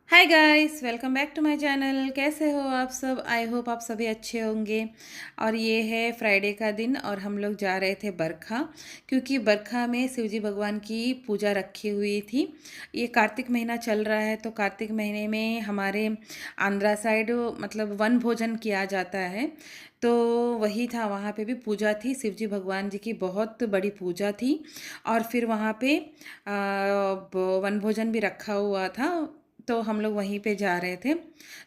Hi guys, welcome back to my channel. कैसे हो आप सब? आई होप आप सभी अच्छे होंगे। और ये है फ्राइडे का दिन और हम लोग जा रहे थे बरखा, क्योंकि बरखा में शिवजी भगवान की पूजा रखी हुई थी। ये कार्तिक महीना चल रहा है, तो कार्तिक महीने में हमारे आंध्रा साइड मतलब वन भोजन किया जाता है। तो वही था, वहाँ पे भी पूजा थी, शिवजी भगवान जी की बहुत बड़ी पूजा थी। और फिर वहाँ पे वन भोजन भी रखा हुआ था, तो हम लोग वहीं पे जा रहे थे।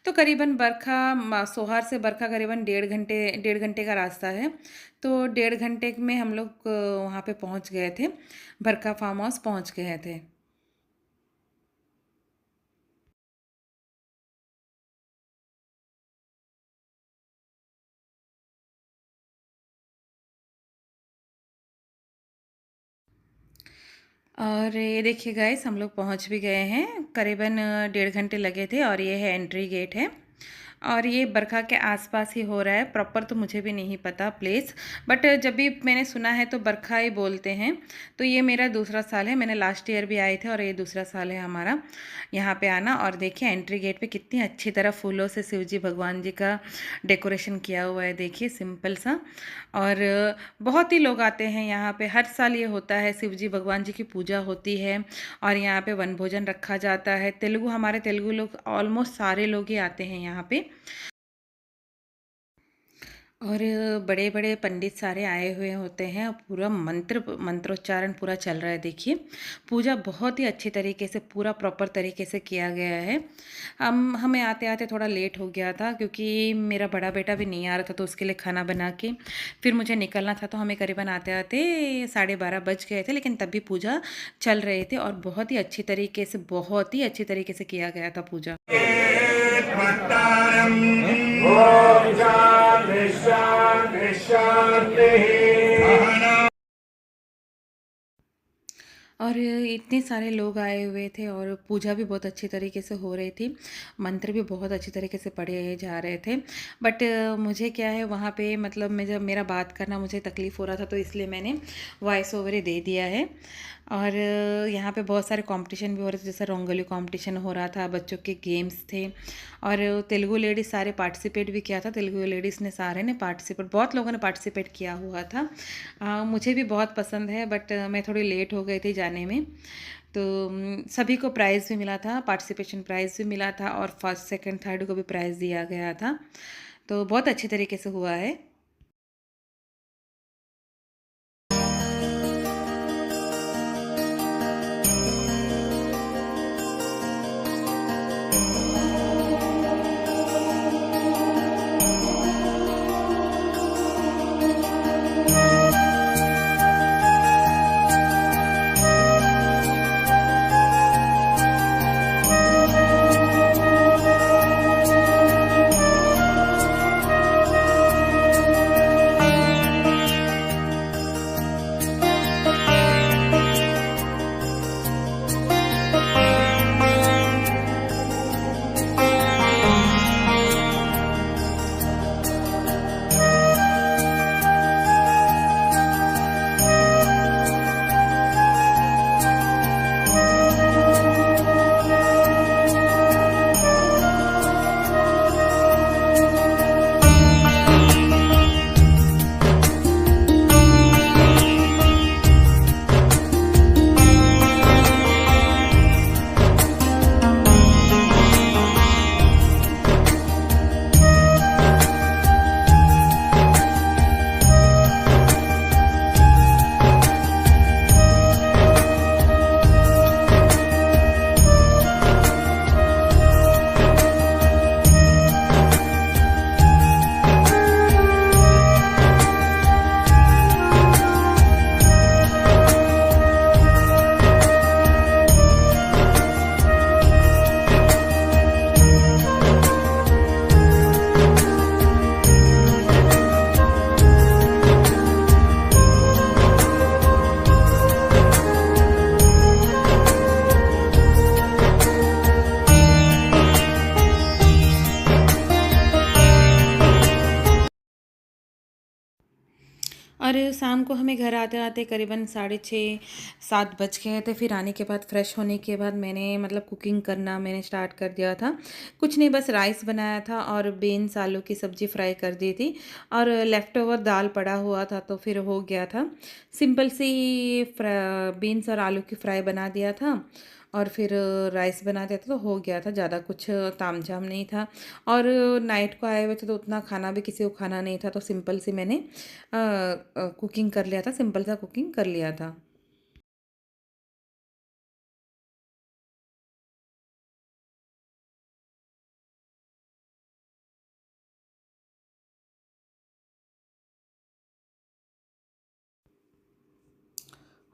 तो करीबन बरखा सोहार से बरखा करीबन डेढ़ घंटे का रास्ता है। तो डेढ़ घंटे में हम लोग वहाँ पे पहुँच गए थे, बरखा फार्म हाउस पहुँच गए थे। और ये देखिए गाइस, हम लोग पहुँच भी गए हैं। करीबन डेढ़ घंटे लगे थे और ये है एंट्री गेट है। और ये बरखा के आसपास ही हो रहा है, प्रॉपर तो मुझे भी नहीं पता प्लेस, बट जब भी मैंने सुना है तो बरखा ही बोलते हैं। तो ये मेरा दूसरा साल है, मैंने लास्ट ईयर भी आए थे और ये दूसरा साल है हमारा यहाँ पे आना। और देखिए एंट्री गेट पे कितनी अच्छी तरह फूलों से शिवजी भगवान जी का डेकोरेशन किया हुआ है, देखिए सिंपल सा। और बहुत ही लोग आते हैं यहाँ पे, हर साल ये होता है, शिवजी भगवान जी की पूजा होती है और यहाँ पे वनभोजन रखा जाता है। हमारे तेलुगु लोग ऑलमोस्ट सारे लोग ही आते हैं यहाँ पे। और बड़े बड़े पंडित सारे आए हुए होते हैं, पूरा मंत्रोच्चारण पूरा चल रहा है। देखिए पूजा बहुत ही अच्छी तरीके से, पूरा प्रॉपर तरीके से किया गया है। हमें आते आते थोड़ा लेट हो गया था, क्योंकि मेरा बड़ा बेटा भी नहीं आ रहा था, तो उसके लिए खाना बना के फिर मुझे निकलना था। तो हमें करीबन आते आते 12:30 बज गए थे, लेकिन तब भी पूजा चल रहे थे और बहुत ही अच्छी तरीके से, बहुत ही अच्छी तरीके से किया गया था पूजा। और इतने सारे लोग आए हुए थे और पूजा भी बहुत अच्छी तरीके से हो रही थी, मंत्र भी बहुत अच्छी तरीके से पढ़े जा रहे थे। बट मुझे क्या है, वहाँ पे मतलब मैं जब मेरा बात करना मुझे तकलीफ़ हो रहा था, तो इसलिए मैंने वॉइस ओवर ही दे दिया है। और यहाँ पे बहुत सारे कंपटीशन भी हो रहे थे, जैसे रंगोली कंपटीशन हो रहा था, बच्चों के गेम्स थे। और तेलुगु लेडीज़ सारे पार्टिसिपेट भी किया था, तेलुगु लेडीज़ ने सारे ने पार्टिसिपेट, बहुत लोगों ने पार्टिसिपेट किया हुआ था। मुझे भी बहुत पसंद है, बट मैं थोड़ी लेट हो गई थी जाने में। तो सभी को प्राइज़ भी मिला था, पार्टिसिपेशन प्राइज़ भी मिला था और फर्स्ट सेकंड थर्ड को भी प्राइज़ दिया गया था। तो बहुत अच्छी तरीके से हुआ है। और शाम को हमें घर आते आते करीबन 6:30 7 बज गए थे। फिर आने के बाद फ्रेश होने के बाद मैंने मतलब कुकिंग करना मैंने स्टार्ट कर दिया था। कुछ नहीं, बस राइस बनाया था और बीन्स आलू की सब्ज़ी फ्राई कर दी थी और लेफ़्ट ओवर दाल पड़ा हुआ था तो फिर हो गया था। सिंपल सी बीन्स और आलू की फ्राई बना दिया था और फिर राइस बना दिया था तो हो गया था। ज़्यादा कुछ तामझाम नहीं था। और नाइट को आए हुए थे तो उतना खाना भी किसी को खाना नहीं था तो सिंपल सी मैंने कुकिंग कर लिया था, सिंपल सा कुकिंग कर लिया था।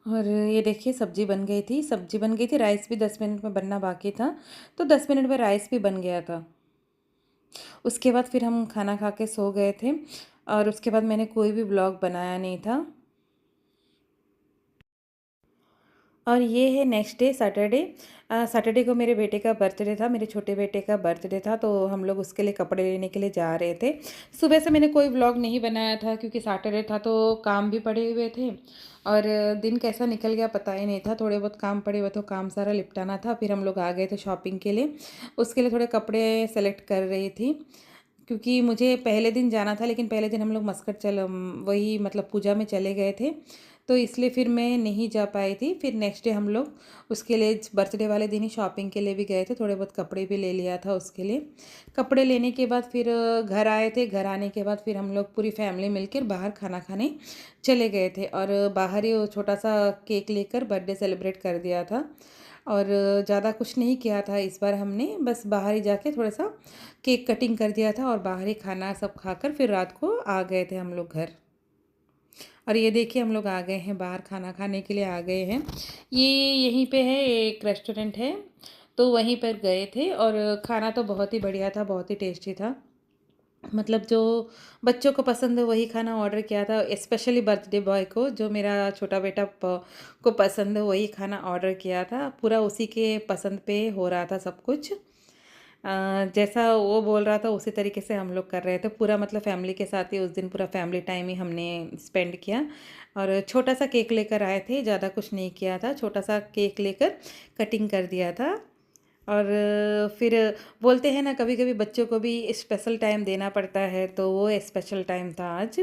और ये देखिए सब्ज़ी बन गई थी, सब्ज़ी बन गई थी, राइस भी 10 मिनट में बनना बाकी था, तो 10 मिनट में राइस भी बन गया था। उसके बाद फिर हम खाना खा के सो गए थे और उसके बाद मैंने कोई भी व्लॉग बनाया नहीं था। और ये है नेक्स्ट डे सैटरडे। सैटरडे को मेरे बेटे का बर्थडे था, मेरे छोटे बेटे का बर्थडे था तो हम लोग उसके लिए कपड़े लेने के लिए जा रहे थे। सुबह से मैंने कोई व्लॉग नहीं बनाया था क्योंकि सैटरडे था तो काम भी पड़े हुए थे और दिन कैसा निकल गया पता ही नहीं था। थोड़े बहुत काम पड़े हुए तो काम सारा निपटाना था। फिर हम लोग आ गए थे शॉपिंग के लिए, उसके लिए थोड़े कपड़े सेलेक्ट कर रही थी क्योंकि मुझे पहले दिन जाना था लेकिन पहले दिन हम लोग मस्कट वही मतलब पूजा में चले गए थे तो इसलिए फिर मैं नहीं जा पाई थी। फिर नेक्स्ट डे हम लोग उसके लिए बर्थडे वाले दिन ही शॉपिंग के लिए भी गए थे, थोड़े बहुत कपड़े भी ले लिया था उसके लिए। कपड़े लेने के बाद फिर घर आए थे, घर आने के बाद फिर हम लोग पूरी फैमिली मिलकर बाहर खाना खाने चले गए थे और बाहर ही वो छोटा सा केक लेकर बर्थडे सेलिब्रेट कर दिया था। और ज़्यादा कुछ नहीं किया था इस बार हमने, बस बाहर ही जाके थोड़ा सा केक कटिंग कर दिया था और बाहर ही खाना सब खाकर फिर रात को आ गए थे हम लोग घर। और ये देखिए हम लोग आ गए हैं बाहर, खाना खाने के लिए आ गए हैं। ये यहीं पे है, एक रेस्टोरेंट है तो वहीं पर गए थे और खाना तो बहुत ही बढ़िया था, बहुत ही टेस्टी था। मतलब जो बच्चों को पसंद है वही खाना ऑर्डर किया था, स्पेशली बर्थडे बॉय को, जो मेरा छोटा बेटा को पसंद है वही खाना ऑर्डर किया था। पूरा उसी के पसंद पे हो रहा था सब कुछ। जैसा वो बोल रहा था उसी तरीके से हम लोग कर रहे थे पूरा, मतलब फैमिली के साथ ही उस दिन पूरा फैमिली टाइम ही हमने स्पेंड किया। और छोटा सा केक लेकर आए थे, ज़्यादा कुछ नहीं किया था, छोटा सा केक लेकर कटिंग कर दिया था। और फिर बोलते हैं ना कभी कभी बच्चों को भी स्पेशल टाइम देना पड़ता है तो वो स्पेशल टाइम था आज।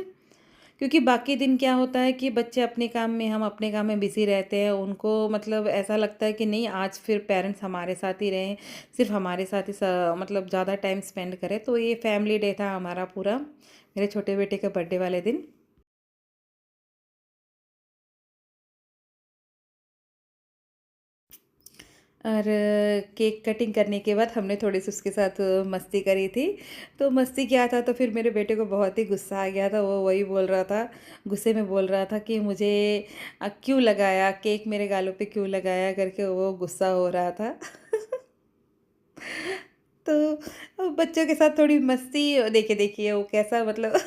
क्योंकि बाकी दिन क्या होता है कि बच्चे अपने काम में, हम अपने काम में बिज़ी रहते हैं, उनको मतलब ऐसा लगता है कि नहीं आज फिर पेरेंट्स हमारे साथ ही रहें, सिर्फ हमारे साथ ही मतलब ज़्यादा टाइम स्पेंड करें। तो ये फैमिली डे था हमारा पूरा, मेरे छोटे बेटे के बर्थडे वाले दिन। और केक कटिंग करने के बाद हमने थोड़ी सी उसके साथ मस्ती करी थी। तो मस्ती किया था तो फिर मेरे बेटे को बहुत ही गुस्सा आ गया था, वो वही बोल रहा था, गुस्से में बोल रहा था कि मुझे क्यों लगाया केक, मेरे गालों पे क्यों लगाया करके वो गुस्सा हो रहा था। तो बच्चों के साथ थोड़ी मस्ती, देखिए देखिए वो कैसा मतलब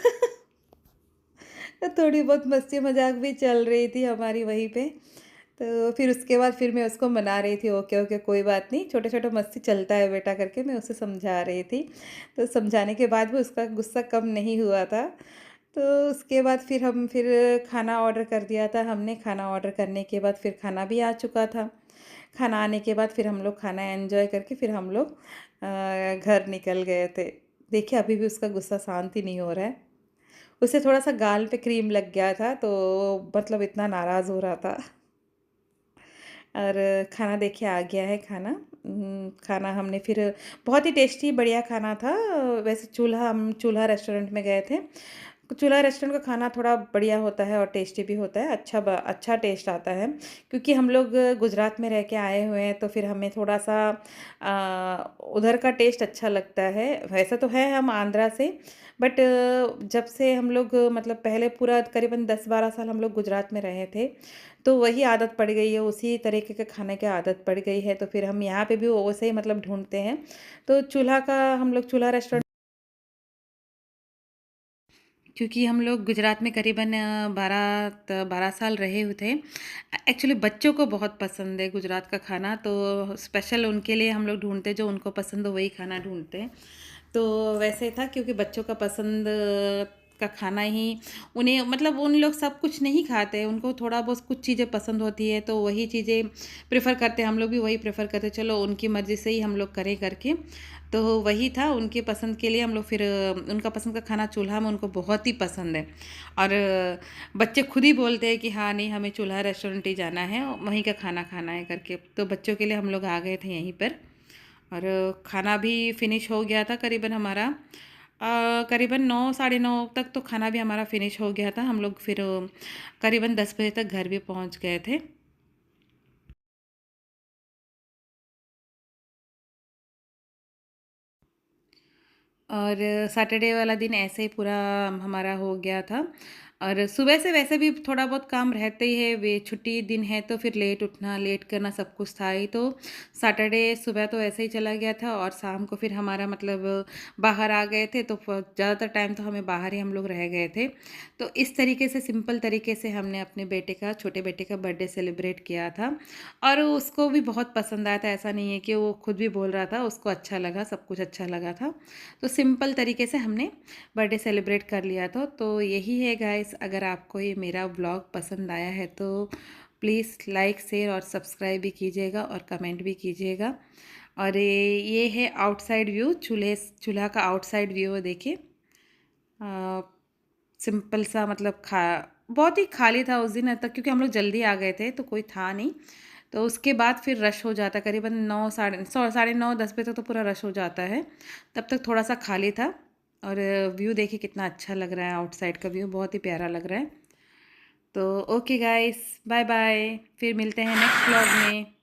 थोड़ी बहुत मस्ती मजाक भी चल रही थी हमारी वहीं पे। तो फिर उसके बाद फिर मैं उसको मना रही थी, ओके ओके कोई बात नहीं, छोटे छोटे मस्ती चलता है बेटा करके मैं उसे समझा रही थी। तो समझाने के बाद भी उसका गुस्सा कम नहीं हुआ था। तो उसके बाद फिर हम फिर खाना ऑर्डर कर दिया था हमने, खाना ऑर्डर करने के बाद फिर खाना भी आ चुका था। खाना आने के बाद फिर हम लोग खाना एंजॉय करके फिर हम लोग घर निकल गए थे। देखिए अभी भी उसका गुस्सा शांत ही नहीं हो रहा है, उसे थोड़ा सा गाल पे क्रीम लग गया था तो मतलब इतना नाराज़ हो रहा था। और खाना देखिए आ गया है खाना। खाना हमने फिर बहुत ही टेस्टी बढ़िया खाना था। वैसे हम चूल्हा रेस्टोरेंट में गए थे। चूल्हा रेस्टोरेंट का खाना थोड़ा बढ़िया होता है और टेस्टी भी होता है, अच्छा टेस्ट आता है। क्योंकि हम लोग गुजरात में रह के आए हुए हैं तो फिर हमें थोड़ा सा उधर का टेस्ट अच्छा लगता है। वैसा तो है हम आंध्रा से, बट जब से हम लोग मतलब पहले पूरा करीबन 10-12 साल हम लोग गुजरात में रहे थे तो वही आदत पड़ गई है, उसी तरीके के खाने की आदत पड़ गई है तो फिर हम यहाँ पे भी वैसे ही मतलब ढूंढते हैं। तो चूल्हा का हम लोग चूल्हा रेस्टोरेंट, क्योंकि हम लोग गुजरात में करीबन 12 साल रहे हुए थे। एक्चुअली बच्चों को बहुत पसंद है गुजरात का खाना तो स्पेशल उनके लिए हम लोग ढूंढते, जो उनको पसंद हो वही खाना ढूंढते हैं। तो वैसे था क्योंकि बच्चों का पसंद का खाना ही उन्हें, मतलब उन लोग सब कुछ नहीं खाते हैं, उनको थोड़ा बहुत कुछ चीज़ें पसंद होती है तो वही चीज़ें प्रेफ़र करते हैं। हम लोग भी वही प्रेफ़र करते हैं, चलो उनकी मर्ज़ी से ही हम लोग करें करके। तो वही था उनके पसंद के लिए हम लोग फिर उनका पसंद का खाना चूल्हा में उनको बहुत ही पसंद है। और बच्चे खुद ही बोलते हैं कि हाँ नहीं, हमें चूल्हा रेस्टोरेंट ही जाना है, वहीं का खाना खाना है करके। तो बच्चों के लिए हम लोग आ गए थे यहीं पर। और खाना भी फिनिश हो गया था करीबन हमारा, करीबन 9 साढ़े 9 तक तो खाना भी हमारा फिनिश हो गया था। हम लोग फिर करीबन 10 बजे तक घर भी पहुंच गए थे। और सैटरडे वाला दिन ऐसे ही पूरा हमारा हो गया था। और सुबह से वैसे भी थोड़ा बहुत काम रहते ही है, वे छुट्टी दिन है तो फिर लेट उठना लेट करना सब कुछ था ही। तो सैटरडे सुबह तो ऐसे ही चला गया था और शाम को फिर हमारा मतलब बाहर आ गए थे, तो ज़्यादातर टाइम तो हमें बाहर ही हम लोग रह गए थे। तो इस तरीके से सिंपल तरीके से हमने अपने बेटे का, छोटे बेटे का बर्थडे सेलिब्रेट किया था। और उसको भी बहुत पसंद आया था, ऐसा नहीं है कि वो खुद भी बोल रहा था, उसको अच्छा लगा, सब कुछ अच्छा लगा था। तो सिंपल तरीके से हमने बर्थडे सेलिब्रेट कर लिया था। तो यही है गाइस, अगर आपको ये मेरा ब्लॉग पसंद आया है तो प्लीज़ लाइक शेयर और सब्सक्राइब भी कीजिएगा और कमेंट भी कीजिएगा। और ये है आउटसाइड व्यू, चूल्हा का आउटसाइड व्यू है, देखिए। सिंपल सा मतलब बहुत ही खाली था उस दिन तक, क्योंकि हम लोग जल्दी आ गए थे तो कोई था नहीं। तो उसके बाद फिर रश हो जाता, करीबन 9 साढ़े 9 10 बजे तक तो पूरा रश हो जाता है। तब तक थोड़ा सा खाली था। और व्यू देखिए कितना अच्छा लग रहा है, आउटसाइड का व्यू बहुत ही प्यारा लग रहा है। तो ओके गाइस, बाय बाय, फिर मिलते हैं नेक्स्ट व्लॉग में।